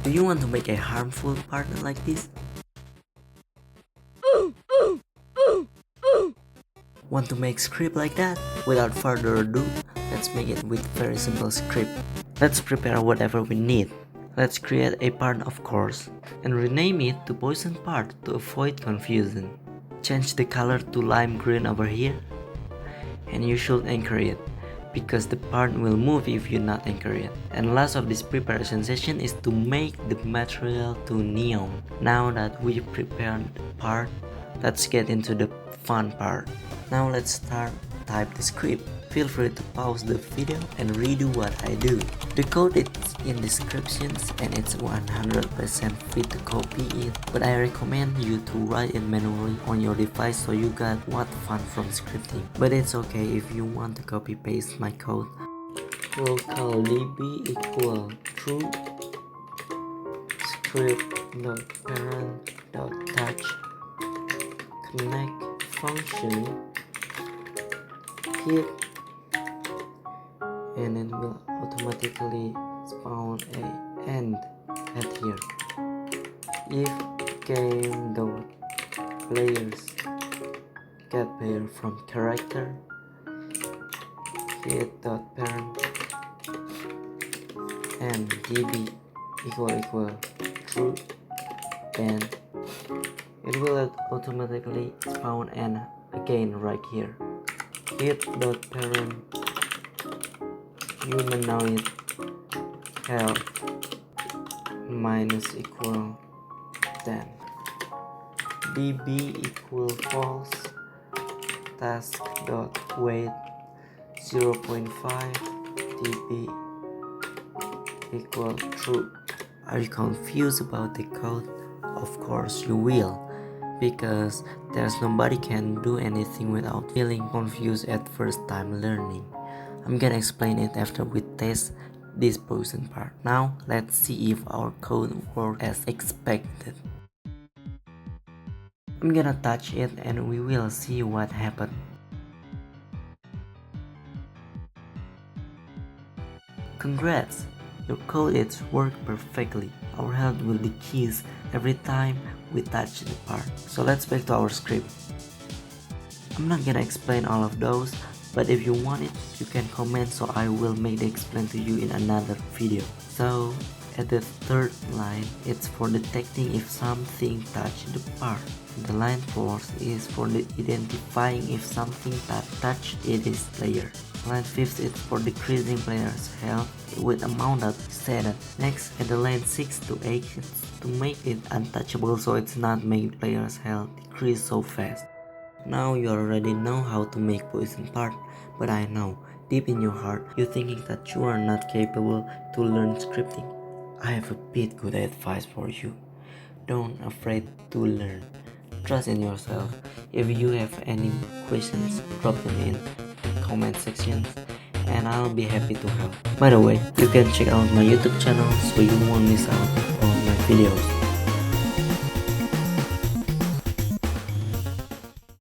Do you want to make a harmful partner like this? Want to make script like that? Without further ado, let's make it with very simple script. Let's prepare whatever we need. Let's create a part, of course, and rename it to poison part to avoid confusion. Change the color to lime green over here, and you should anchor it, because the part will move if you not anchor it. And last of this preparation session is to make the material to neon. Now that we prepared the part, let's get into the fun part. Now let's start. Type the script. Feel free to pause the video and redo what I do. The code is in descriptions and it's 100% free to copy it, but I recommend you to write it manually on your device so you got what fun from scripting. But it's okay if you want to copy paste my code. We'll call db equal true script.Parent.Touched connect function hit, and it will automatically spawn a end at here. If game.Players GetPlayerFromCharacter hit.Parent and db equal true, then it will automatically spawn an again right here. hit.Parent.Humanoid.Health minus equal 10. db equal false. task.wait 0.5. db equal true. Are you confused about the code? Of course you will, because there's nobody can do anything without feeling confused at first time learning. I'm gonna explain it after we test this poison part. Now let's see if our code works as expected. I'm gonna touch it and we will see what happened. Congrats! Your code is worked perfectly. Our health will decrease every time we touch the part. So let's back to our script. I'm not gonna explain all of those, but if you want it, you can comment so I will make the explain to you in another video. So at the third line, it's for detecting if something touched the part. The line 4 is for identifying if something that touched its player. Line 5 is for decreasing player's health with amount that set. Next, at the line 6 to 8 to make it untouchable so it's not make player's health decrease so fast. Now you already know how to make poison part, but I know deep in your heart you're thinking that you are not capable to learn scripting. I have a bit good advice for you. Don't afraid to learn. Trust in yourself. If you have any questions, drop them in comment section and I'll be happy to help. By the way, you can check out my YouTube channel so you won't miss out on my videos.